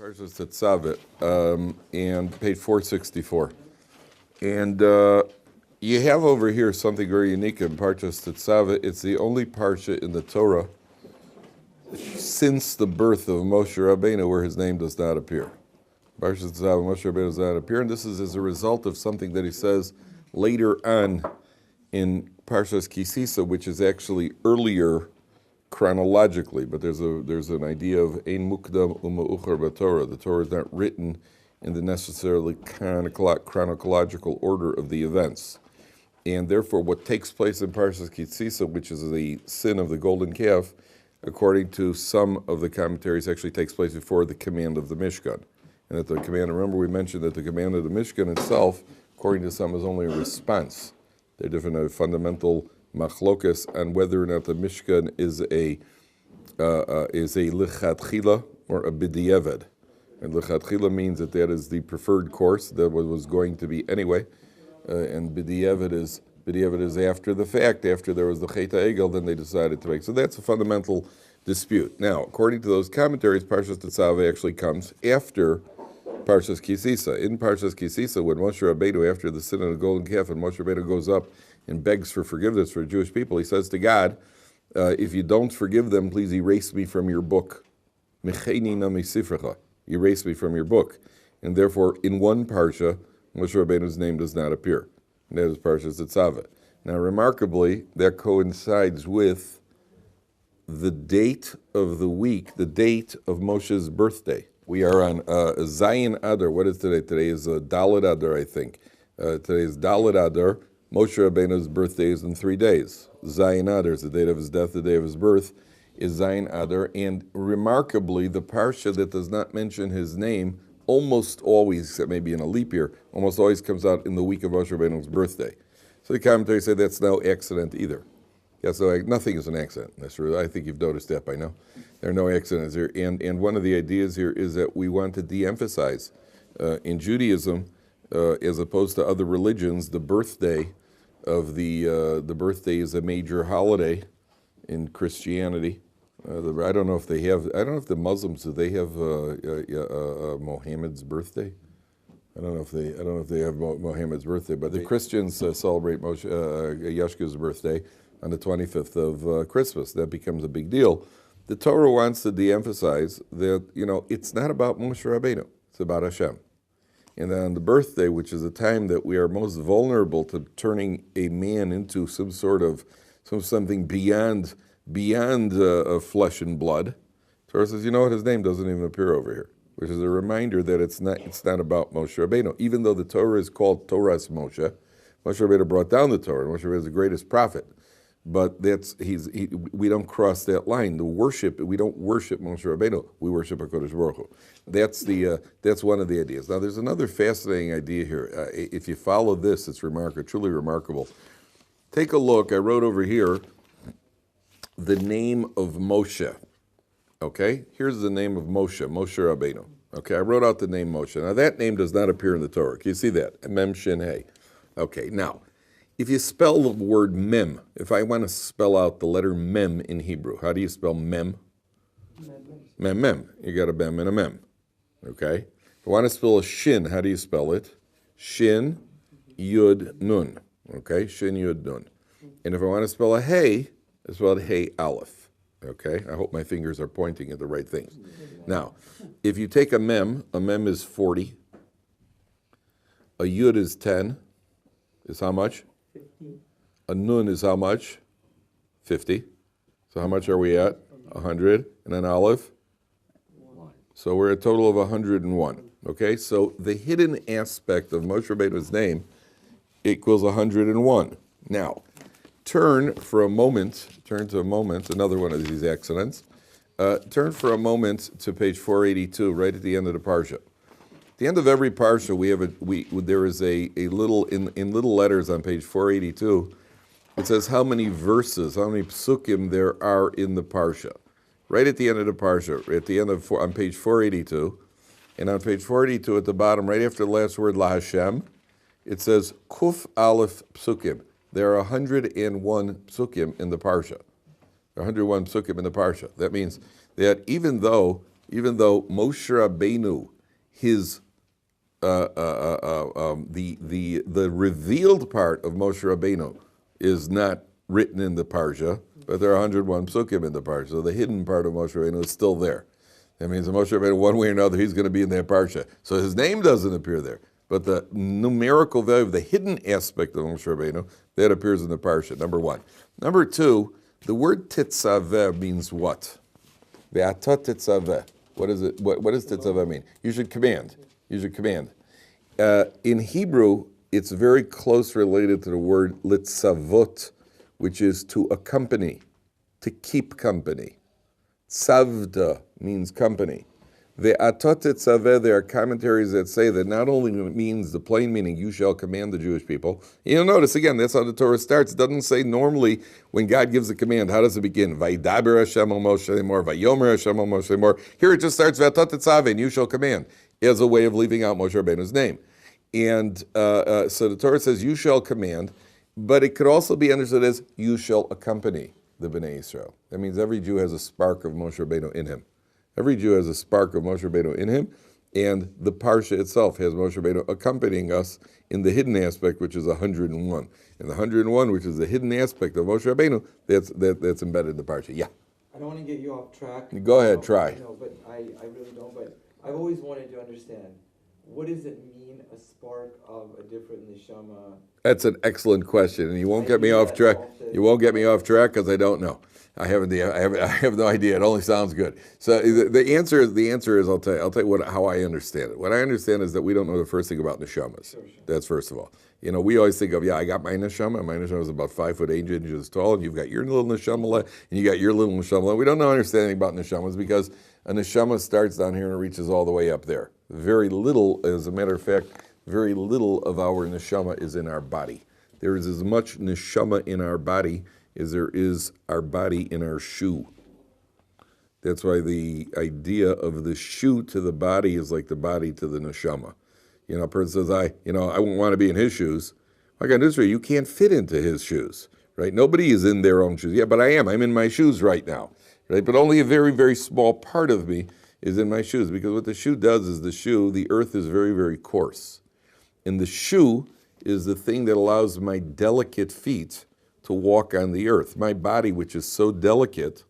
Parshas Tetzaveh, and page 464. And you have over here something very unique in Parshas Tetzaveh. It's the only parsha in the Torah since the birth of Moshe Rabbeinu where his name does not appear. Parshas Tetzaveh, Moshe Rabbeinu does not appear, and this is as a result of something that he says later on in Parshas Kisisa, which is actually earlier chronologically, but there's an idea of ein mukdam uma'uchar b'Torah. The Torah is not written in the necessarily chronological order of the events, and therefore what takes place in Parshas Kisisa, which is the sin of the golden calf, according to some of the commentaries, actually takes place before the command of the Mishkan. And that the command, remember we mentioned that the command of the Mishkan itself, according to some, is only a response. They're different fundamental machlokas on whether or not the Mishkan is a lichatchila or a b'diavad. And lichatchila means that is the preferred course, that was going to be anyway. And b'diavad is after the fact, after there was the Chet HaEgel, then they decided to make. So that's a fundamental dispute. Now, according to those commentaries, Parshas Tetzaveh actually comes after Parshas Kisisa. In Parshas Kisisa, when Moshe Rabbeinu, after the sin of the golden calf, and Moshe Rabbeinu goes up and begs for forgiveness for Jewish people, he says to God, if you don't forgive them, please erase me from your book. Mecheni na misifrecha. Erase me from your book. And therefore, in one parsha, Moshe Rabbeinu's name does not appear. And that is Parshas Tetzaveh. Now, remarkably, that coincides with the date of the week, the date of Moshe's birthday. We are on Zayin Adar. What is today? Today is Dalet Adar, I think. Today is Dalet Adar. Moshe Rabbeinu's birthday is in 3 days. Zayin Adar is the date of his death, the day of his birth is Zayin Adar. And remarkably, the parsha that does not mention his name almost always, except maybe in a leap year, almost always comes out in the week of Moshe Rabbeinu's birthday. So the commentaries say that's no accident either. Yeah, so nothing is an accident. That's true. I think you've noticed that by now. There are no accidents here. And one of the ideas here is that we want to de-emphasize in Judaism, as opposed to other religions, the birthday of the birthday is a major holiday in Christianity. I don't know if they have. I don't know if the Muslims do they have Mohammed's birthday. I don't know if they have Mohammed's birthday, but the Christians celebrate Yeshka's birthday on the 25th of Christmas. That becomes a big deal. The Torah wants to de-emphasize that it's not about Moshe Rabbeinu. It's about Hashem. And on the birthday, which is a time that we are most vulnerable to turning a man into something beyond flesh and blood, Torah says, you know what, his name doesn't even appear over here, which is a reminder that it's not about Moshe Rabbeinu. Even though the Torah is called Torah's Moshe Rabbeinu brought down the Torah, and Moshe Rabbeinu is the greatest prophet. But we don't cross that line. We don't worship Moshe Rabbeinu. We worship HaKadosh Baruch Hu. That's one of the ideas. Now, there's another fascinating idea here. If you follow this, it's truly remarkable. Take a look. I wrote over here the name of Moshe. Okay? Here's the name of Moshe Rabbeinu. Okay, I wrote out the name Moshe. Now, that name does not appear in the Torah. Can you see that? Mem Shin Hey. Okay, now, if you spell the word mem, if I want to spell out the letter mem in Hebrew, how do you spell mem? Mem. You got a mem and a mem. Okay? If I want to spell a shin, how do you spell it? Shin, yud, nun. Okay? Shin, yud, nun. And if I want to spell a hey, I spell it hey, aleph. Okay? I hope my fingers are pointing at the right things. Now, if you take a mem is 40. A yud is 10. Is how much? 50. A nun is how much? 50. So how much are we at? 100. And an aleph? 1. So we're a total of 101. Okay, so the hidden aspect of Moshe Rabbeinu's name equals 101. Now, turn to a moment, another one of these accidents. Turn for a moment to page 482, right at the end of the parsha. At the end of every parsha, there is a little in little letters on page 482. It says how many verses, how many psukim there are in the parsha. Right at the end of the parsha, on page 482, and on page 482 at the bottom, right after the last word La Hashem, it says Kuf Aleph psukim. There are 101 psukim in the parsha. 101 psukim in the parsha. That means that even though even though Moshe Rabbeinu, his the revealed part of Moshe Rabbeinu is not written in the parsha, but there are 101 psukim in the parsha. So the hidden part of Moshe Rabbeinu is still there. That means that Moshe Rabbeinu, one way or another, he's going to be in that parsha. So his name doesn't appear there, but the numerical value of the hidden aspect of Moshe Rabbeinu, that appears in the parsha, number one. Number two, the word Tetzaveh means what? Ve'ata Tetzaveh. What is it? What does Tetzaveh mean? You should command. You should command. In Hebrew, it's very close related to the word litzavot, which is to accompany, to keep company. Tzavda means company. Ve'atot tetzaveh, there are commentaries that say that not only means the plain meaning, you shall command the Jewish people. You'll notice, again, that's how the Torah starts. It doesn't say normally when God gives a command, how does it begin? Vaydaber Hashem el Moshe lemor, vayomer Hashem el Moshe lemor. Here it just starts, ve'atot tetzaveh, and you shall command, as a way of leaving out Moshe Rabbeinu's name. And so the Torah says, you shall command, but it could also be understood as, you shall accompany the Bnei Israel. That means every Jew has a spark of Moshe Rabbeinu in him. Every Jew has a spark of Moshe Rabbeinu in him, and the parsha itself has Moshe Rabbeinu accompanying us in the hidden aspect, which is 101. And the 101, which is the hidden aspect of Moshe Rabbeinu, that's embedded in the parsha. Yeah? I don't want to get you off track. Go ahead, try. No, but I really don't. But I've always wanted to understand, what does it mean, a spark of a different neshama? That's an excellent question, and you won't get me off track. You won't get me off track because I don't know. I have no idea. It only sounds good. So the answer is I'll tell you how I understand it. What I understand is that we don't know the first thing about neshamas. Sure. That's first of all. You know, we always think of, I got my neshama. My neshama is about 5 foot 8 inches tall, and you've got your little neshama, and you got your little neshama. We don't know anything about neshamas because a neshama starts down here and it reaches all the way up there. Very little, as a matter of fact, very little of our neshama is in our body. There is as much neshama in our body as there is our body in our shoe. That's why the idea of the shoe to the body is like the body to the neshama. You know, a person says, I wouldn't want to be in his shoes. I got news for you, you can't fit into his shoes, right? Nobody is in their own shoes. Yeah, but I am. I'm in my shoes right now, right? But only a very, very small part of me is in my shoes, because what the shoe does is the earth is very, very coarse. And the shoe is the thing that allows my delicate feet to walk on the earth. My body, which is so delicate,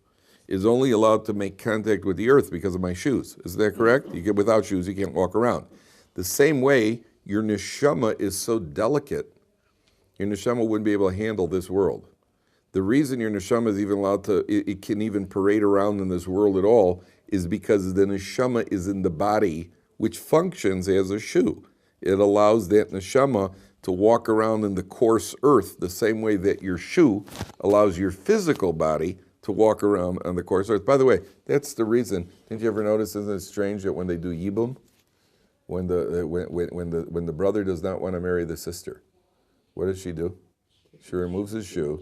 is only allowed to make contact with the earth because of my shoes. Is that correct? Without shoes, you can't walk around. The same way, your neshama is so delicate, your neshama wouldn't be able to handle this world. The reason your neshama is even allowed to, it can even parade around in this world at all, is because the neshama is in the body, which functions as a shoe. It allows that neshama to walk around in the coarse earth the same way that your shoe allows your physical body to walk around on the coarse earth. By the way, that's the reason. Didn't you ever notice, isn't it strange that when they do yibum, when the brother does not want to marry the sister, what does she do? She removes his shoe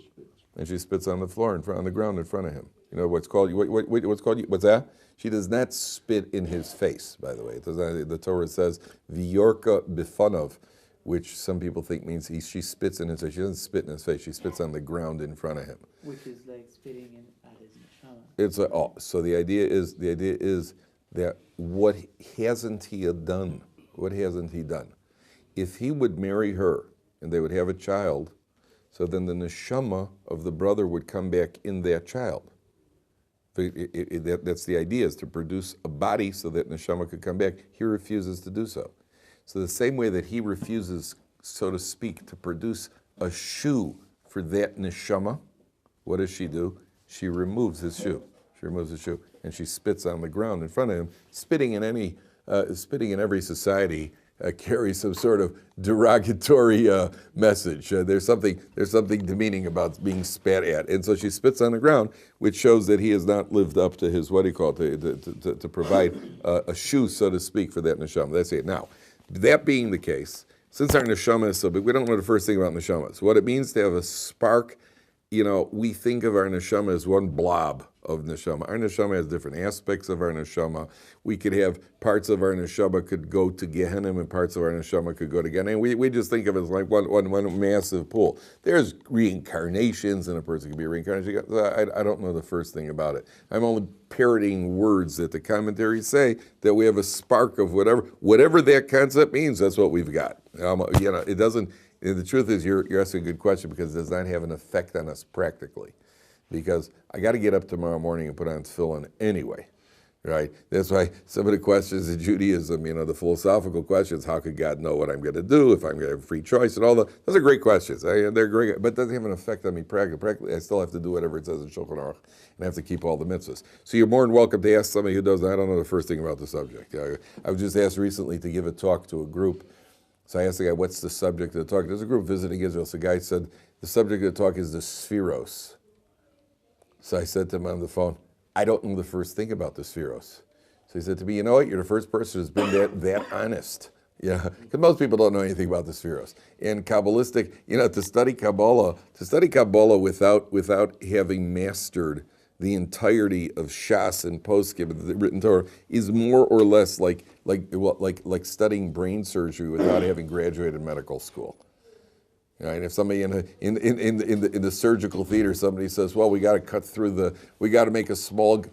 and she spits on the floor on the ground in front of him. You know what's called? What's that? She does not spit in his face. By the way, it does not, the Torah says v'yorka bifanov, which some people think means she spits in his face. She doesn't spit in his face. She spits on the ground in front of him. Which is like spitting at his neshama. So the idea is that what hasn't he done? What hasn't he done? If he would marry her and they would have a child, so then the neshama of the brother would come back in that child. That's the idea, is to produce a body so that neshama could come back. He refuses to do so. So the same way that he refuses, so to speak, to produce a shoe for that neshama, what does she do? She removes his shoe. She removes his shoe, and she spits on the ground in front of him. Spitting in every society carries some sort of derogatory message. There's something demeaning about being spat at, and so she spits on the ground, which shows that he has not lived up to his to provide a shoe, so to speak, for that neshama. That's it. Now, that being the case, since our neshama is so big, we don't know the first thing about neshamas. What it means to have a spark we think of our neshama as one blob of neshama. Our neshama has different aspects of our neshama. We could have parts of our neshama could go to Gehenna and parts of our neshama could go to Gehenna. And we just think of it as like one massive pool. There's reincarnations, and a person can be reincarnated. I don't know the first thing about it. I'm only parroting words that the commentaries say that we have a spark of whatever that concept means. That's what we've got. It doesn't. The truth is, you're asking a good question because it does not have an effect on us practically. Because I got to get up tomorrow morning and put on tefillin anyway, right? That's why some of the questions in Judaism, the philosophical questions, how could God know what I'm going to do if I'm going to have free choice and all those are great questions. They're great, but it doesn't have an effect on me practically. Practically, I still have to do whatever it says in Shulchan Aruch, and I have to keep all the mitzvahs. So you're more than welcome to ask somebody who doesn't. I don't know the first thing about the subject. I was just asked recently to give a talk to a group. So I asked the guy, what's the subject of the talk? There's a group visiting Israel. So the guy said, the subject of the talk is the spheros. So I said to him on the phone, I don't know the first thing about the spheros. So he said to me, you know what? You're the first person who's been that honest. Because most people don't know anything about the spheros. And Kabbalistic, to study Kabbalah without having mastered the entirety of Shas and Poskim, the written Torah, is more or less like studying brain surgery without having graduated medical school. And if somebody in the surgical theater, somebody says, "Well, we got to make a small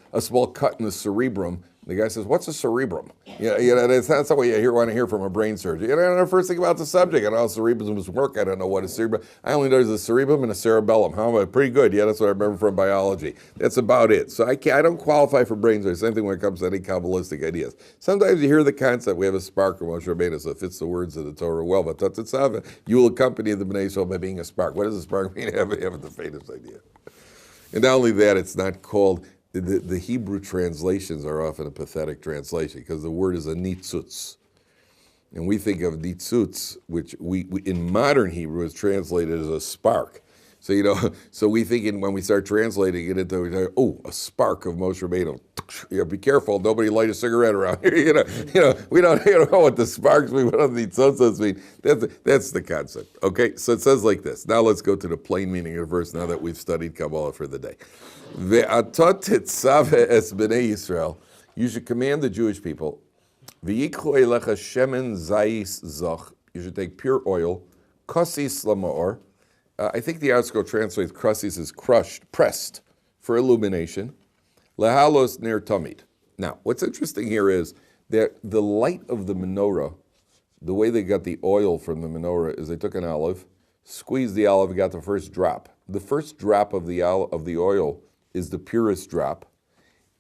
cut in the cerebrum." The guy says, "What's a cerebrum?" It's not something you want to hear from a brain surgeon. I don't know the first thing about the subject. I know how cerebrums work. I don't know what a cerebrum. I only know there's a cerebrum and a cerebellum. How am I? Pretty good. Yeah, that's what I remember from biology. That's about it. So I don't qualify for brain surgery. Same thing when it comes to any Kabbalistic ideas. Sometimes you hear the concept. We have a spark from Moshe Rabbeinu, so it fits the words of the Torah well. But Tetzaveh, you will accompany the Bnei Yisrael by being a spark. What does a spark mean? I haven't the faintest idea. And not only that, it's not called. The Hebrew translations are often a pathetic translation because the word is a nitzutz. And we think of nitzutz, which we in modern Hebrew is translated as a spark. So, so we think when we start translating it into, a spark of Moshe Rabbeinu. Be careful, nobody light a cigarette around here. We don't know what the sparks mean, what the nitzotzos mean. That's the concept. Okay, so it says like this. Now let's go to the plain meaning of the verse now that we've studied Kabbalah for the day. Ve'atot tetzaveh es b'nei Yisrael. You should command the Jewish people. V'yikchu elecha shemen zayis zoch. You should take pure oil. Kosis lamaor. I think the article translates kosis as pressed for illumination. Lehalos ner tamid. Now, what's interesting here is that the light of the menorah, the way they got the oil from the menorah is they took an olive, squeezed the olive, and got the first drop. The first drop of the oil is the purest drop.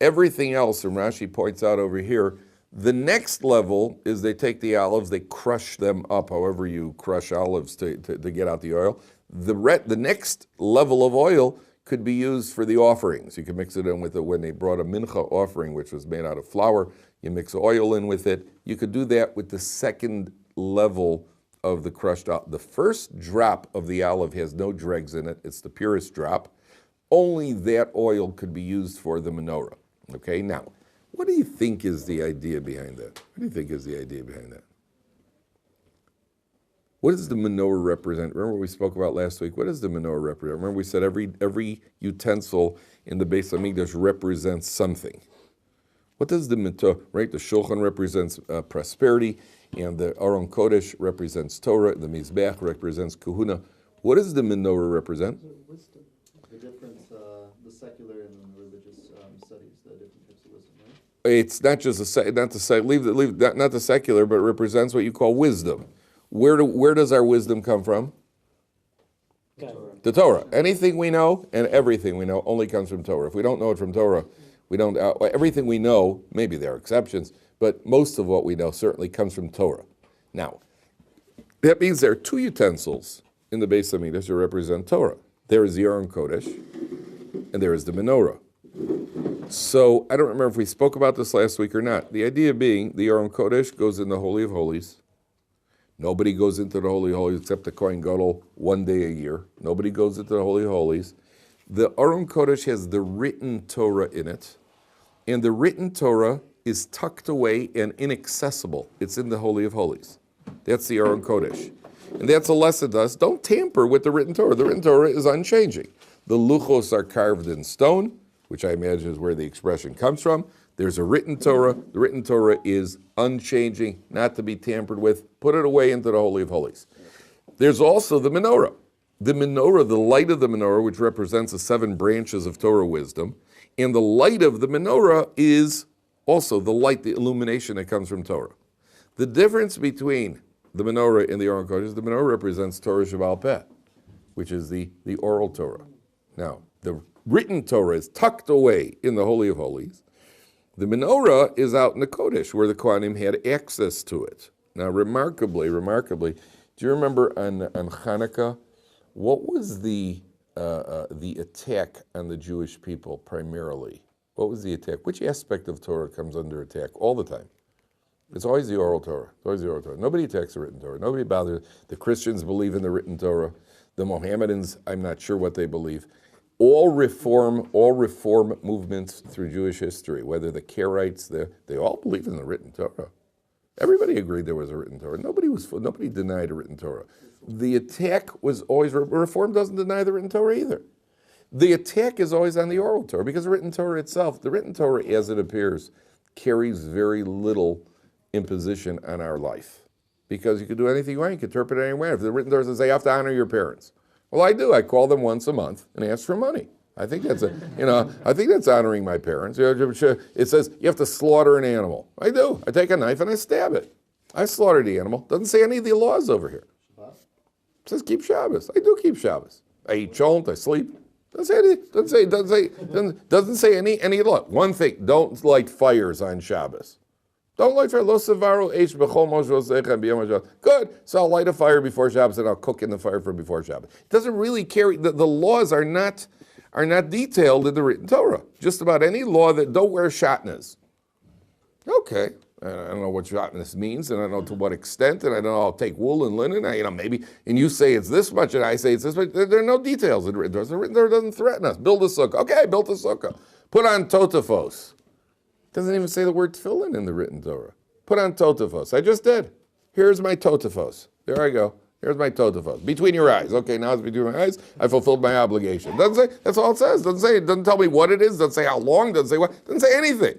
Everything else, and Rashi points out over here, the next level is they take the olives, they crush them up, however you crush olives to get out the oil. The next level of oil could be used for the offerings. You can mix it in with it when they brought a mincha offering, which was made out of flour. You mix oil in with it. You could do that with the second level of the crushed olive. The first drop of the olive has no dregs in it. It's the purest drop. Only that oil could be used for the menorah. Okay, now, what do you think is the idea behind that? What do you think is the idea behind that? What does the menorah represent? Remember what we spoke about last week? What does the menorah represent? Remember we said every utensil in the Beis Hamikdash represents something. What does the menorah, right? The Shulchan represents prosperity, and the Aron Kodesh represents Torah, the Mizbeach represents Kahuna. What does the menorah represent? Wisdom. The difference, the secular and the religious studies, the different types of wisdom, right? It's not just not the secular, but it represents what you call wisdom. Where does our wisdom come from? The Torah. Anything we know and everything we know only comes from Torah. If we don't know it from Torah, we don't. Everything we know, maybe there are exceptions, but most of what we know certainly comes from Torah. Now, that means there are two utensils in the Beis Hamikdash that represent Torah. There is the Aron Kodesh, and there is the menorah. So I don't remember if we spoke about this last week or not. The idea being the Aron Kodesh goes in the Holy of Holies. Nobody goes into the Holy of Holies except the Kohen Gadol one day a year. Nobody goes into the Holy of Holies. The Aron Kodesh has the written Torah in it, and the written Torah is tucked away and inaccessible. It's in the Holy of Holies. That's the Aron Kodesh. And that's a lesson to us. Don't tamper with the written Torah. The written Torah is unchanging. The luchos are carved in stone, which I imagine is where the expression comes from. There's a written Torah. The written Torah is unchanging, not to be tampered with. Put it away into the Holy of Holies. There's also the menorah. The menorah, the light of the menorah, which represents the 7 branches of Torah wisdom, and the light of the menorah is also the light, the illumination that comes from Torah. The difference between the menorah and the Aron Kodesh is the menorah represents Torah Shebaal Peh, which is the oral Torah. Now, the written Torah is tucked away in the Holy of Holies. The menorah is out in the Kodesh, where the Kohanim had access to it. Now, remarkably, do you remember on Hanukkah, what was the attack on the Jewish people primarily? What was the attack? Which aspect of Torah comes under attack all the time? It's always the oral Torah. It's always the oral Torah. Nobody attacks the written Torah. Nobody bothers. The Christians believe in the written Torah. The Mohammedans, I'm not sure what they believe. All reform movements through Jewish history, whether the Karaites, they all believe in the written Torah. Everybody agreed there was a written Torah. Nobody denied a written Torah. The attack was always, reform doesn't deny the written Torah either. The attack is always on the oral Torah, because the written Torah itself, the written Torah as it appears, carries very little imposition on our life. Because you could do anything you want, you can interpret it any way. If the written Torah says you have to honor your parents, well, I do. I call them once a month and ask for money. I think that's I think that's honoring my parents. It says you have to slaughter an animal. I do. I take a knife and I stab it. I slaughter the animal. Doesn't say any of the laws over here. It says keep Shabbos. I do keep Shabbos. I eat cholent. I sleep. Doesn't say any law. One thing: don't light fires on Shabbos. Don't light fire. Lo sevaru eish b'chol mos rosecha b'yom haShabbat. Good. So I'll light a fire before Shabbos and I'll cook in the fire for before Shabbos. It doesn't really carry. The laws are not detailed in the written Torah. Just about any law that don't wear shatnez. Okay. I don't know what shatnez means, and I don't know to what extent, and I don't know I'll take wool and linen. Maybe, and you say it's this much, and I say it's this much. There are no details in the written Torah. The written Torah doesn't threaten us. Build a sukkah. Okay, I built a sukkah. Put on totafos. Doesn't even say the word tefillin in the written Torah. Put on totafos. I just did. Here's my totafos. There I go. Here's my totafos. Between your eyes. Okay, now it's between my eyes. I fulfilled my obligation. Doesn't say, that's all it says. Doesn't tell me what it is. Doesn't say how long. Doesn't say what. Doesn't say anything.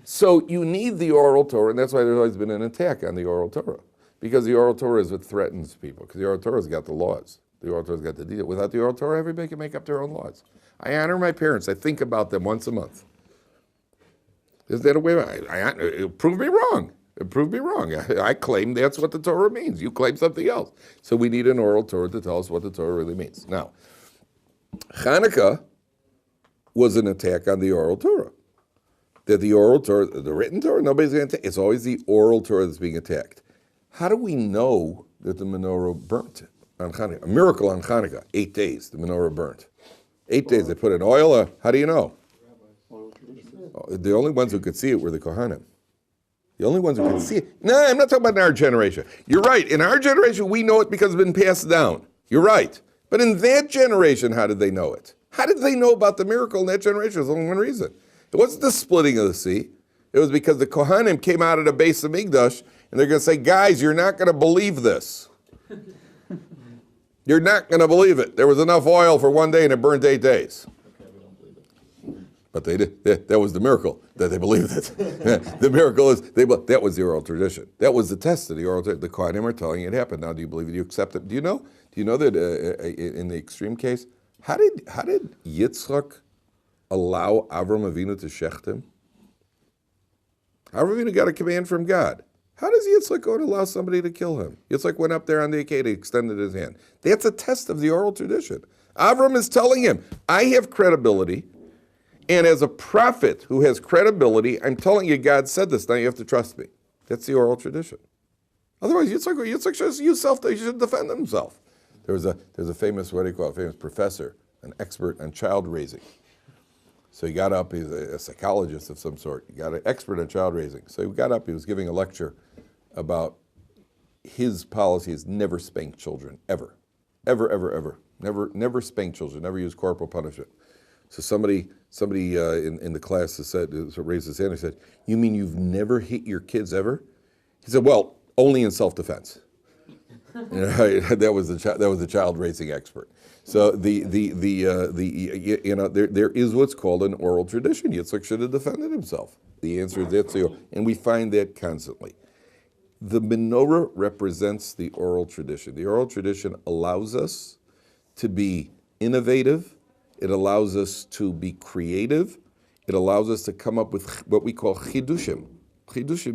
So you need the oral Torah, and that's why there's always been an attack on the oral Torah. Because the oral Torah is what threatens people. Because the oral Torah's got the laws. The oral Torah's got the detail. Without the oral Torah, everybody can make up their own laws. I honor my parents. I think about them once a month. Is that a way? Prove me wrong. Prove me wrong. I claim that's what the Torah means. You claim something else. So we need an oral Torah to tell us what the Torah really means. Now, Hanukkah was an attack on the oral Torah. That the oral Torah, the written Torah, nobody's going to attack. It's always the oral Torah that's being attacked. How do we know that the menorah burnt on Hanukkah? A miracle on Hanukkah. 8 days, the menorah burnt. 8 days, they put in oil. How do you know? The only ones who could see it were the Kohanim. The only ones who could see it. No, I'm not talking about in our generation. You're right. In our generation, we know it because it's been passed down. You're right. But in that generation, how did they know it? How did they know about the miracle in that generation? There's only one reason. It wasn't the splitting of the sea. It was because the Kohanim came out of the base of Migdash, and they're going to say, guys, you're not going to believe this. You're not going to believe it. There was enough oil for 1 day, and it burned 8 days. But they did. That was the miracle, that they believed it. The miracle is, that was the oral tradition. That was the test of the oral tradition. The Kohanim are telling you it happened. Now, do you believe it? Do you accept it? Do you know that in the extreme case, how did Yitzchak allow Avram Avinu to shecht him? Avram Avinu got a command from God. How does Yitzchak go to allow somebody to kill him? Yitzchak went up there on the Akedah, extended his hand. That's a test of the oral tradition. Avram is telling him, I have credibility, and as a prophet who has credibility, I'm telling you God said this, now you have to trust me. That's the oral tradition. Otherwise, Yitzchak should defend himself. There's a famous, famous professor, an expert on child raising. So he got up, he's a psychologist of some sort. He got an expert on child raising. So he got up, he was giving a lecture about his policy is never spank children, ever. Ever, ever, ever. Never spank children, never use corporal punishment. So somebody in the class raised his hand and said, you mean you've never hit your kids ever? He said, well, only in self-defense. Right, that was the child raising expert. So there is what's called an oral tradition. Yitzchak should have defended himself. The answer is that's and we find that constantly. The menorah represents the oral tradition. The oral tradition allows us to be innovative. It allows us to be creative. It allows us to come up with what we call chidushim. Chidushim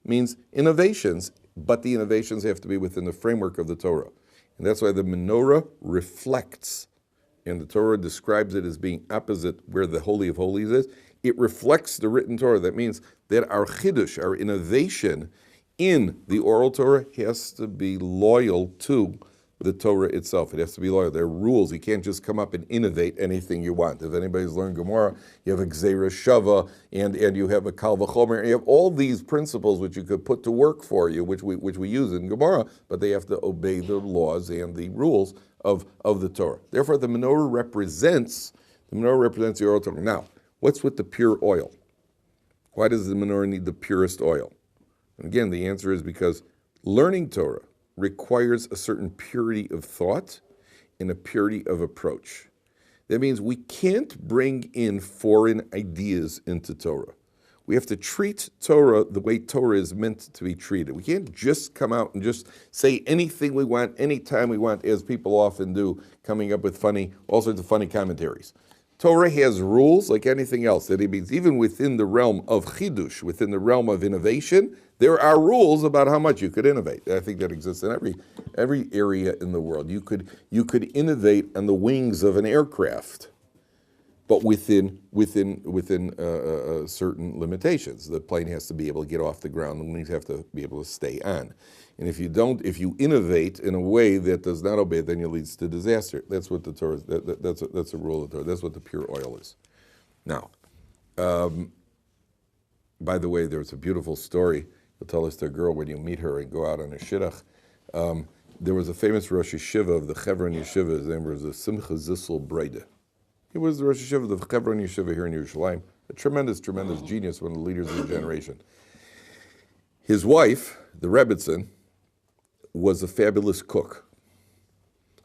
means innovations, but the innovations have to be within the framework of the Torah. And that's why the menorah reflects, and the Torah describes it as being opposite where the Holy of Holies is. It reflects the written Torah. That means that our chidush, our innovation in the oral Torah has to be loyal to the Torah itself. It has to be loyal. There are rules. You can't just come up and innovate anything you want. If anybody's learned Gemara, you have a Gzeira Shava, and you have a Kal V'chomer, and you have all these principles which you could put to work for you, which we use in Gemara, but they have to obey the laws and the rules of the Torah. Therefore, the menorah represents the oral Torah. Now, what's with the pure oil? Why does the menorah need the purest oil? And again, the answer is because learning Torah requires a certain purity of thought and a purity of approach. That means we can't bring in foreign ideas into Torah. We have to treat Torah the way Torah is meant to be treated. We can't just come out and just say anything we want, anytime we want, as people often do, coming up with all sorts of funny commentaries. Torah has rules like anything else. That it means even within the realm of chidush, within the realm of innovation, there are rules about how much you could innovate. I think that exists in every area in the world. You could innovate on the wings of an aircraft, but within certain limitations. The plane has to be able to get off the ground. The wings have to be able to stay on. And if you innovate in a way that does not obey, then it leads to disaster. That's what the Torah. That's a rule of the Torah. That's what the pure oil is. Now, by the way, there's a beautiful story. You'll tell us to a girl when you meet her and go out on a shidduch. There was a famous Rosh Yeshiva of the Chevron Yeshiva. His name was the Simcha Zissel Breide. He was the Rosh Yeshiva of the Chevron Yeshiva here in Yerushalayim. A tremendous, tremendous genius, one of the leaders of the generation. His wife, the Rebbitzin, was a fabulous cook.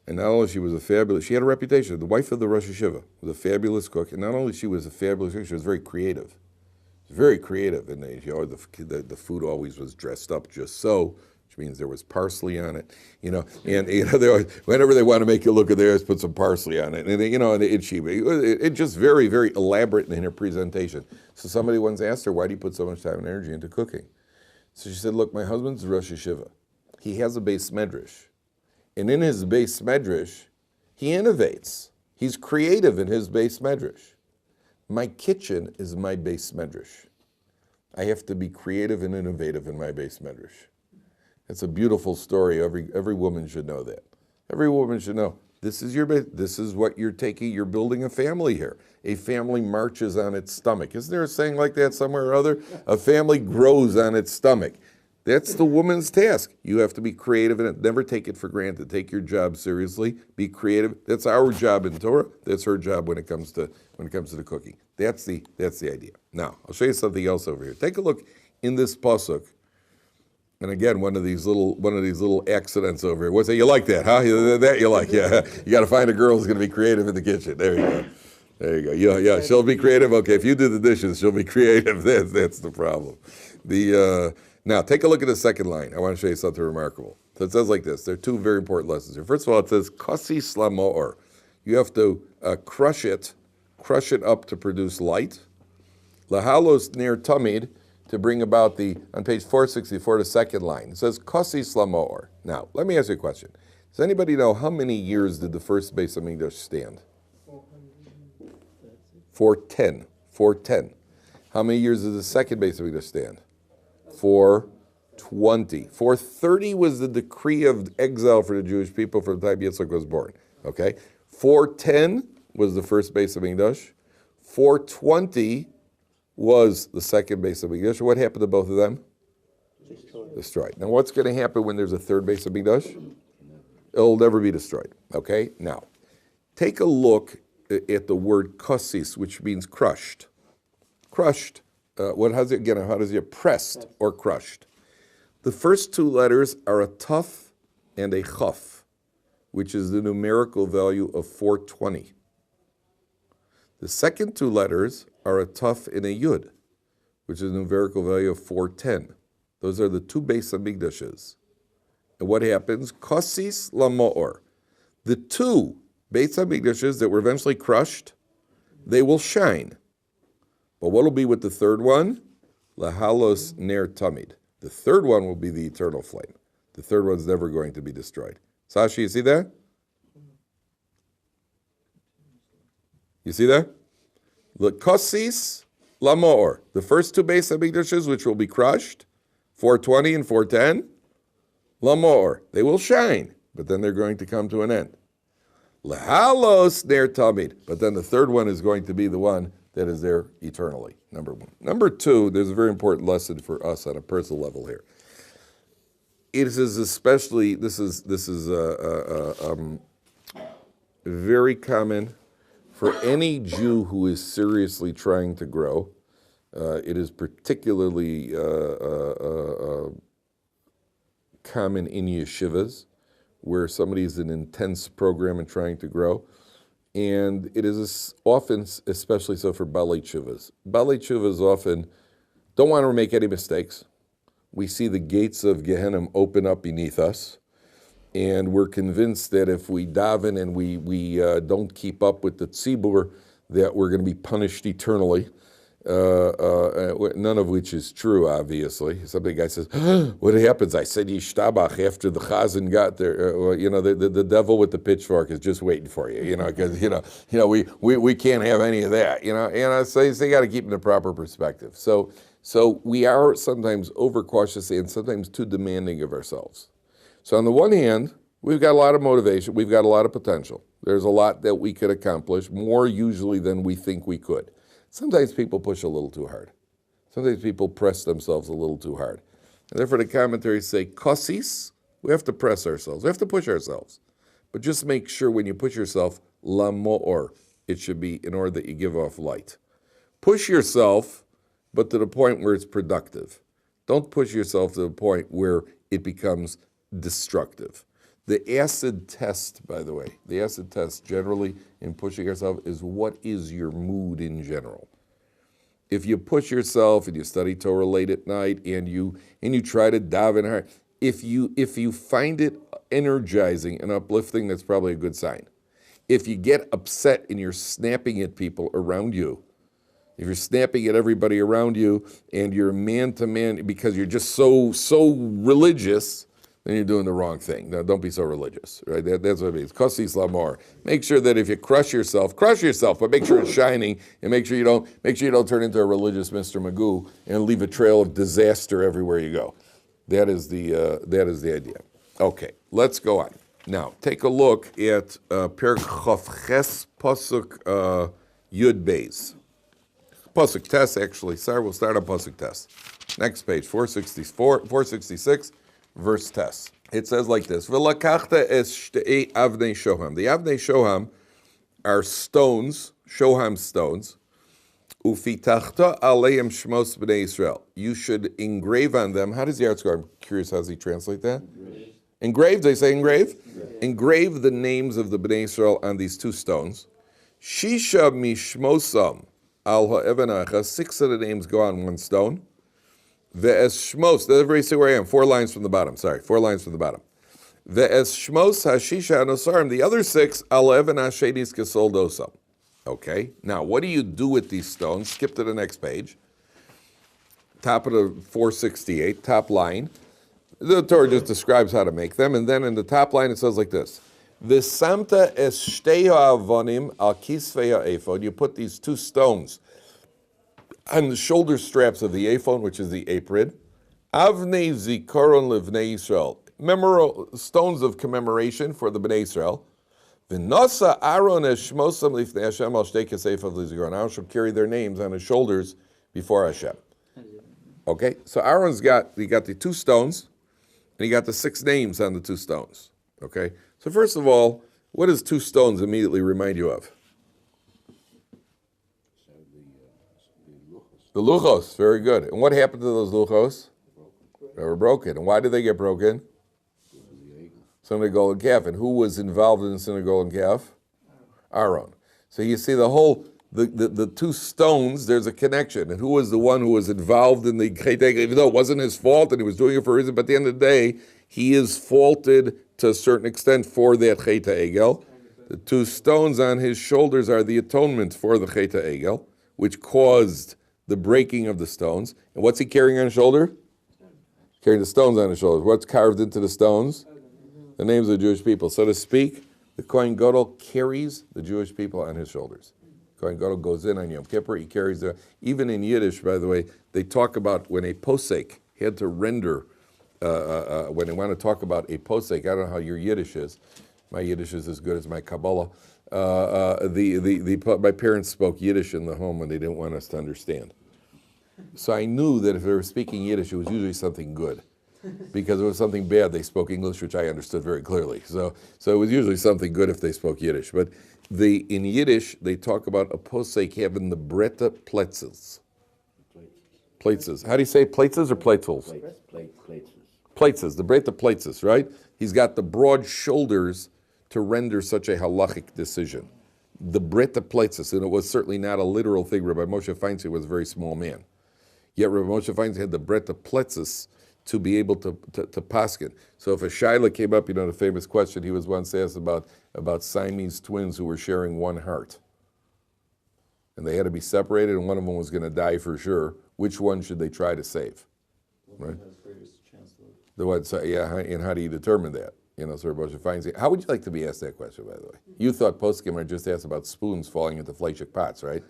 And not only she had a reputation. The wife of the Rosh Yeshiva was a fabulous cook. And not only she was a fabulous cook, she was very creative. Very creative, and the food always was dressed up just so, which means there was parsley on it, and they always, whenever they want to make you look at theirs, put some parsley on it, and it just very, very elaborate in her presentation. So somebody once asked her, why do you put so much time and energy into cooking? So she said, look, my husband's Rosh Yeshiva. He has a beis medrash, and in his beis medrash, he innovates. He's creative in his beis medrash. My kitchen is my beis medrash. I have to be creative and innovative in my beis medrash. It's a beautiful story. Every woman should know that. Every woman should know this is what you're taking. You're building a family here. A family marches on its stomach. Isn't there a saying like that somewhere or other? A family grows on its stomach. That's the woman's task. You have to be creative in it. Never take it for granted. Take your job seriously. Be creative. That's our job in Torah. That's her job when it comes to the cooking. That's the idea. Now, I'll show you something else over here. Take a look in this pasuk. And again, one of these little accidents over here. What's that? You like that, huh? That you like? Yeah. You got to find a girl who's going to be creative in the kitchen. There you go. There you go. Yeah. She'll be creative. Okay, if you do the dishes, she'll be creative. That's the problem. Now, take a look at the second line. I want to show you something remarkable. So it says like this. There are two very important lessons here. First of all, it says kasi slamoor. You have to crush it up to produce light. Lahalos ner tamid, to bring about on page 464, the second line. It says kasi slamoor. Now, let me ask you a question. Does anybody know how many years did the first Beis Hamikdash stand? 410. 410. How many years did the second Beis Hamikdash stand? 420. 430 was the decree of exile for the Jewish people from the time Yitzchak was born. Okay? 410 was the first Beis Hamikdash. 420 was the second Beis Hamikdash. What happened to both of them? Destroyed. Now, what's going to happen when there's a third Beis Hamikdash? It'll never be destroyed. Okay? Now, take a look at the word kosis, which means crushed. Crushed. How does it pressed or crushed? The first two letters are a tough and a chaf, which is the numerical value of 420. The second two letters are a tuf and a yud, which is a numerical value of 410. Those are the two Beis Hamikdashes. And what happens? Kosis lamoor. The two Beis Hamikdashes that were eventually crushed, they will shine. But what will be with the third one? Lahalos ner tamid. The third one will be the eternal flame. The third one's never going to be destroyed. Sashi, you see that? You see that? L'kosis lamor. The first two Beis Hamikdashes, which will be crushed, 420 and 410, lamor. They will shine, but then they're going to come to an end. L'halos ner tamid. But then the third one is going to be the one that is there eternally. Number one. Number two, there's a very important lesson for us on a personal level here. It is especially, this is very common for any Jew who is seriously trying to grow. It is particularly common in yeshivas, where somebody is in an intense program and trying to grow. And it is often, especially so for Balei Tshuvas. Balei Tshuvas often don't want to make any mistakes. We see the gates of Gehenna open up beneath us, and we're convinced that if we daven and we don't keep up with the tzibur, that we're going to be punished eternally. None of which is true, obviously. Some guy says, what happens? I said yishtabach after the chazan got there. The devil with the pitchfork is just waiting for you, because, we can't have any of that, so you got to keep in the proper perspective. So we are sometimes overcautious and sometimes too demanding of ourselves. So on the one hand, we've got a lot of motivation, we've got a lot of potential. There's a lot that we could accomplish, more usually than we think we could. Sometimes people push a little too hard. Sometimes people press themselves a little too hard. And therefore the commentaries say, kosis, we have to press ourselves. We have to push ourselves. But just make sure when you push yourself, lamoor, it should be in order that you give off light. Push yourself, but to the point where it's productive. Don't push yourself to the point where it becomes destructive. The acid test, by the way, the acid test generally in pushing yourself is what is your mood in general. If you push yourself and you study Torah late at night and you try to daven hard, if you find it energizing and uplifting, that's probably a good sign. If you get upset and you're snapping at people around you, if you're snapping at everybody around you and you're man to man because you're just so religious, then you're doing the wrong thing. Now, don't be so religious, right? That's what it means. Kosis lamor. Make sure that if you crush yourself, but make sure it's shining, and make sure you don't turn into a religious Mr. Magoo and leave a trail of disaster everywhere you go. That is the idea. Okay, let's go on. Now, take a look at Perek Chof Ches Pasuk Yud Beis. Pasuk Tes, actually. Sorry, we'll start on Pasuk Tes. Next page, 466. Verse Tes. It says like this: V'lakachta es shtei avnei shoham. The avnei shoham are stones, shoham stones. Ufitachta aleim shmos b'nei Yisrael. You should engrave on them. How does the arts go? I'm curious. How does he translate that? Engraved. They say engrave. Engrave the names of the b'nei Yisrael on these two stones. Shisha mishmosam al ha'evan achas. 6 of the names go on one stone. Ve'es shmos, everybody see where I am, 4 lines from the bottom, 4 lines from the bottom. Ve'es shmos hashisha anosarim, the other 6, aleven hashedis kesol dosam. Okay, now what do you do with these stones? Skip to the next page. Top of the 468, top line. The Torah just describes how to make them, and then in the top line it says like this. V'samta es shtei ha'avonim al kisvei ha'ephod, you put these 2 stones on the shoulder straps of the ephod, which is the apron. Avnei zikaron levnei Yisrael, stones of commemoration for the Bnei Yisrael. V'nosa Aaron es shmosam lifnei Hashem al shtei keseifav lizikaron. Aaron shall carry their names on his shoulders before Hashem. Okay, so Aaron's got the 2 stones, and he got the 6 names on the 2 stones. Okay, so first of all, what does 2 stones immediately remind you of? The luchos, very good. And what happened to those luchos? They were broken. And why did they get broken? son of the golden calf. And who was involved in the sin of the golden calf? Aaron. So you see the two stones, there's a connection. And who was the one who was involved in the Chet Egel, even though it wasn't his fault and he was doing it for a reason, but at the end of the day, he is faulted to a certain extent for that Chet Egel. The two stones on his shoulders are the atonement for the Chet Egel, which caused the breaking of the stones. And what's he carrying on his shoulder? Carrying the stones on his shoulders. What's carved into the stones? The names of the Jewish people. So to speak, the Kohen Gadol carries the Jewish people on his shoulders. Kohen Gadol goes in on Yom Kippur, he carries the, even in Yiddish, by the way, they talk about when a posek had to render, when they want to talk about a posek, I don't know how your Yiddish is, my Yiddish is as good as my Kabbalah. My parents spoke Yiddish in the home and they didn't want us to understand. So I knew that if they were speaking Yiddish, it was usually something good. Because if it was something bad, they spoke English, which I understood very clearly. So it was usually something good if they spoke Yiddish. But in Yiddish, they talk about a posek having the breta pletzels. Pletzels. How do you say pletzels or pletzels? Pletzels, the breta pletzels, right? He's got the broad shoulders to render such a halachic decision. The breta pletzels, and it was certainly not a literal thing. Rabbi Moshe Feinstein was a very small man. Yet Rabbi Moshe Feinstein had the breta pletzels to be able to paskin. So if a shaila came up, the famous question he was once asked about Siamese twins who were sharing one heart. And they had to be separated and one of them was going to die for sure. Which one should they try to save? Right? The one, so, yeah, and how do you determine that? So Rabbi Moshe Feinstein, how would you like to be asked that question, by the way? You thought poskim are just asked about spoons falling into fleishik pots, right?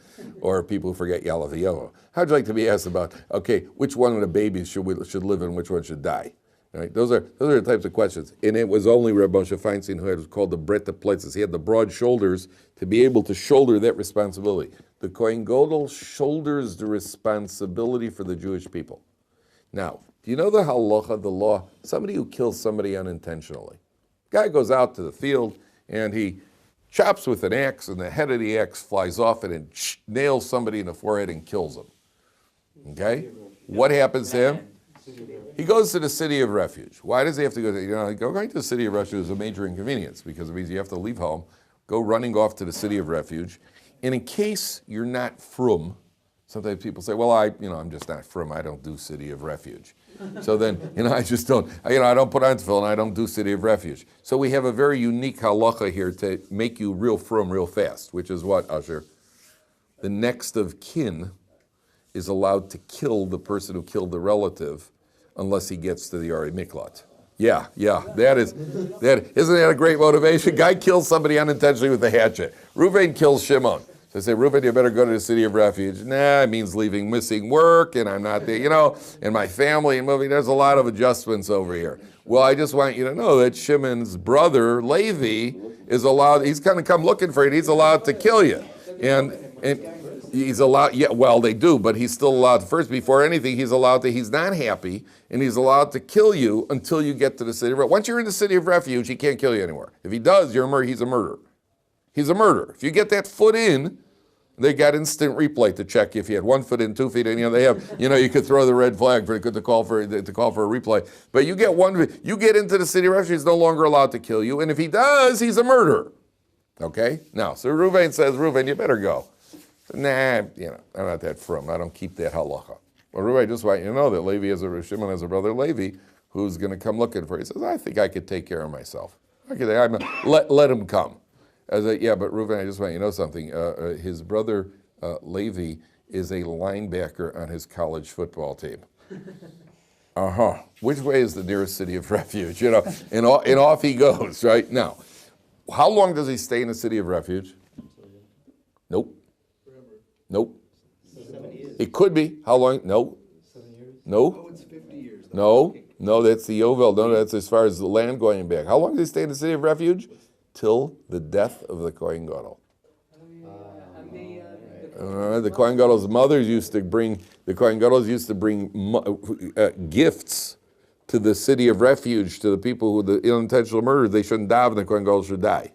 Or people who forget Yalav Yoho. How'd you like to be asked about, okay, which one of the babies should live and which one should die? Right? Those are the types of questions. And it was only Rabbi Moshe Feinstein who was called the breta pletzes. He had the broad shoulders to be able to shoulder that responsibility. The Kohen Gadol shoulders the responsibility for the Jewish people. Now, do you know the halacha, the law? Somebody who kills somebody unintentionally. Guy goes out to the field and he chops with an axe and the head of the axe flies off and it nails somebody in the forehead and kills him. Okay? What happens to him? He goes to the city of refuge. Why does he have to go to, going to the city of refuge is a major inconvenience because it means you have to leave home, go running off to the city of refuge. And in case you're not frum, sometimes people say, well, I'm just not frum, I don't do city of refuge. So then, I just don't, I don't put on tefillin, I don't do city of refuge. So we have a very unique halacha here to make you real frum real fast, which is what, Usher? The next of kin is allowed to kill the person who killed the relative unless he gets to the Ari Miklat. Yeah, isn't that a great motivation? Guy kills somebody unintentionally with a hatchet. Reuven kills Shimon. So I say, Reuven, you better go to the city of refuge. Nah, it means missing work, and I'm not there, and my family and moving. There's a lot of adjustments over here. Well, I just want you to know that Shimon's brother, Levi, is allowed, he's going to come looking for you, he's allowed to kill you. And he's allowed, yeah, well, they do, but he's still allowed, first, before anything, he's not happy, and he's allowed to kill you until you get to the city of refuge. Once you're in the city of refuge, he can't kill you anymore. If he does, he's a murderer. He's a murderer. If you get that foot in, they got instant replay to check if you had 1 foot in, 2 feet in. They have, you could throw the red flag to call for a replay. But you get into the city of refuge, he's no longer allowed to kill you. And if he does, he's a murderer. Okay? Now, so Reuven says, Reuven, you better go. Nah, I'm not that frum. I don't keep that halacha. Well, Reuven, just want you to know that Shimon has a brother, Levi, who's going to come looking for you. He says, I think I could take care of myself. Let him come. I was like, yeah, but Reuven, I just want you to know something. His brother, Levi, is a linebacker on his college football team. Which way is the nearest city of refuge? And off he goes, right? Now, how long does he stay in the city of refuge? Nope. Nope. 7 years. It could be. How long? No. 7 years? No. Oh, it's 50 years. No. That's the Yovel. No, that's as far as the land going back. How long does he stay in the city of refuge? Till the death of the Kohen Gadol. The Kohen Gadol's mothers used to bring, gifts to the city of refuge, to the people who the unintentional murderers. They shouldn't die, and the Kohen Gadol should die.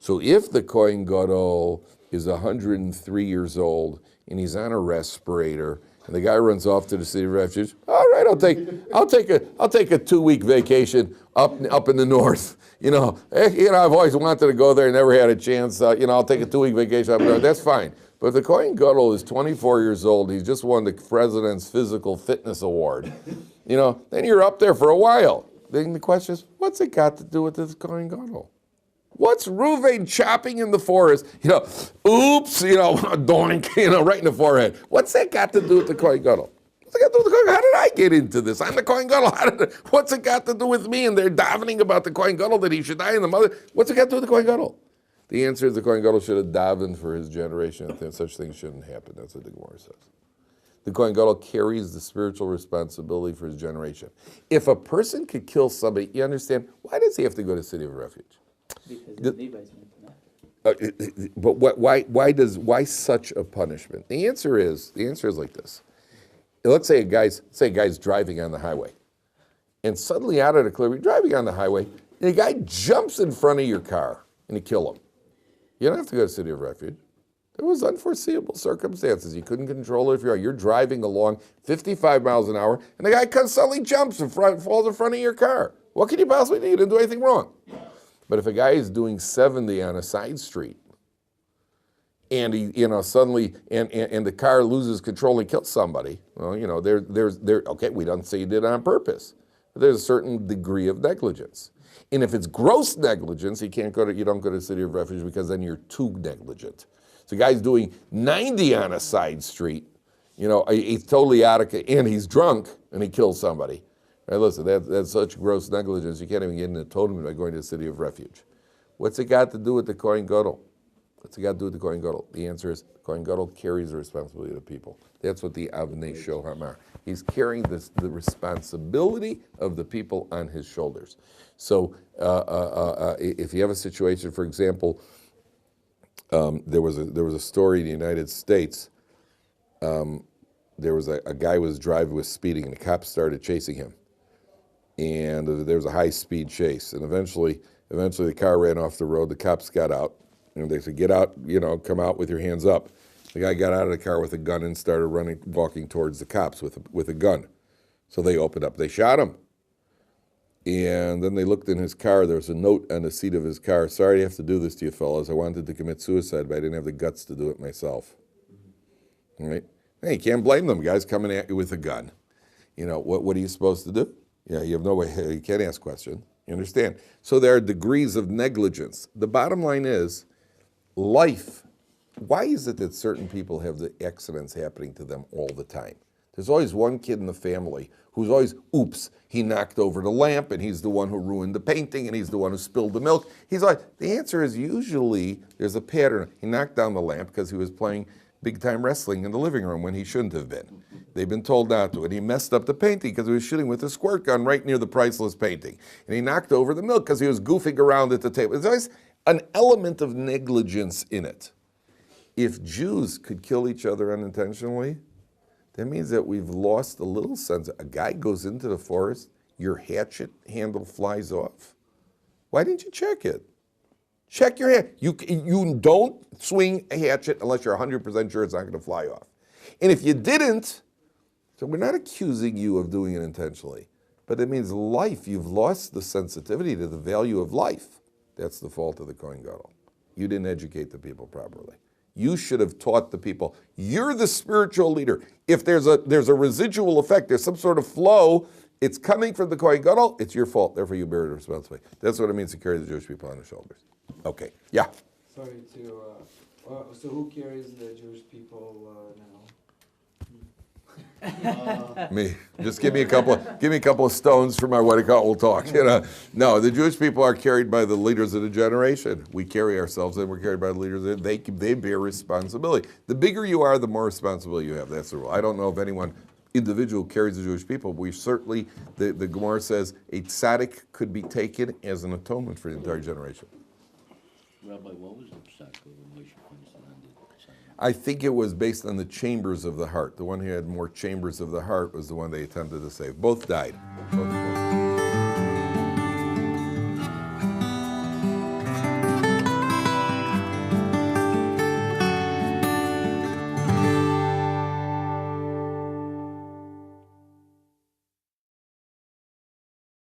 So if the Kohen Gadol is 103 years old and he's on a respirator, and the guy runs off to the city of refuge, all right, I'll take a 2-week vacation up in the north. I've always wanted to go there, never had a chance. I'll take a 2-week vacation up there. That's fine. But if the Kohen Gadol is 24 years old, he's just won the President's Physical Fitness Award, then you're up there for a while. Then the question is, what's it got to do with this Kohen Gadol? What's Reuven chopping in the forest? Oops, doink, right in the forehead. What's that got to do with the Kohen Gadol? What's it got to do with the Kohen Gadol? How did I get into this? I'm the Kohen Gadol. What's it got to do with me? And they're davening about the Kohen Gadol that he should die and the mother. What's it got to do with the Kohen Gadol? The answer is the Kohen Gadol should have davened for his generation. And such things shouldn't happen. That's what the Gemara says. The Kohen Gadol carries the spiritual responsibility for his generation. If a person could kill somebody, you understand, why does he have to go to the city of refuge? Because the Levites went to that. But why such a punishment? The answer is like this. Let's say a guy's driving on the highway, and suddenly out of the clear, you're driving on the highway, and a guy jumps in front of your car, and you kill him. You don't have to go to the city of refuge. There was unforeseeable circumstances. You couldn't control it if you're driving along 55 miles an hour, and the guy suddenly jumps and falls in front of your car. What can you possibly do? You didn't do anything wrong. But if a guy is doing 70 on a side street, and he, suddenly, and the car loses control and kills somebody, well, okay, we don't say you did it on purpose, but there's a certain degree of negligence. And if it's gross negligence, you don't go to the city of refuge because then you're too negligent. So the guy's doing 90 on a side street, he's totally out of, and he's drunk, and he kills somebody. Right, listen, that's such gross negligence, you can't even get in the atonement by going to the city of refuge. What's it got to do with the Kohen Gadol? What's it got to do with the Kohen Gadol? The answer is, the Kohen Gadol carries the responsibility of the people. That's what the Avnei Shohamar. He's carrying the responsibility of the people on his shoulders. So if you have a situation, for example, there was a story in the United States. There was a guy was speeding, and the cops started chasing him. And there was a high-speed chase, and eventually the car ran off the road. The cops got out, and they said, "Get out! Come out with your hands up." The guy got out of the car with a gun and started walking towards the cops with a gun. So they opened up. They shot him, and then they looked in his car. There was a note on the seat of his car: "Sorry to have to do this to you fellas. I wanted to commit suicide, but I didn't have the guts to do it myself." All right? Hey, you can't blame them. Guys coming at you with a gun. What are you supposed to do? You have no way, you can't ask questions. You understand? So there are degrees of negligence. The bottom line is, life, why is it that certain people have the accidents happening to them all the time? There's always one kid in the family who's always, oops, he knocked over the lamp, and he's the one who ruined the painting, and he's the one who spilled the milk. The answer is usually there's a pattern. He knocked down the lamp because he was playing big-time wrestling in the living room when he shouldn't have been. They've been told not to. And he messed up the painting because he was shooting with a squirt gun right near the priceless painting. And he knocked over the milk because he was goofing around at the table. There's always an element of negligence in it. If Jews could kill each other unintentionally, that means that we've lost a little sense. A guy goes into the forest, your hatchet handle flies off. Why didn't you check it? Check your hand. You don't swing a hatchet unless you're 100% sure it's not going to fly off. And if you didn't, so we're not accusing you of doing it intentionally, but it means life. You've lost the sensitivity to the value of life. That's the fault of the Kohen Gadol. You didn't educate the people properly. You should have taught the people. You're the spiritual leader. If there's a residual effect, there's some sort of flow, it's coming from the Kohen Gadol, it's your fault. Therefore, you bear the responsibility. That's what it means to carry the Jewish people on their shoulders. Okay, yeah. Sorry to, so who carries the Jewish people now? Me. Just give me a couple of stones for my wedding call. We'll talk. No, the Jewish people are carried by the leaders of the generation. We carry ourselves, and we're carried by the leaders. They bear responsibility. The bigger you are, the more responsibility you have. That's the rule. I don't know if anyone individual carries the Jewish people. We certainly, the Gemara says, a tzaddik could be taken as an atonement for the entire generation. Rabbi, what was the psak of Moshe Feinstein? I think it was based on the chambers of the heart. The one who had more chambers of the heart was the one they attempted to save. Both died. Both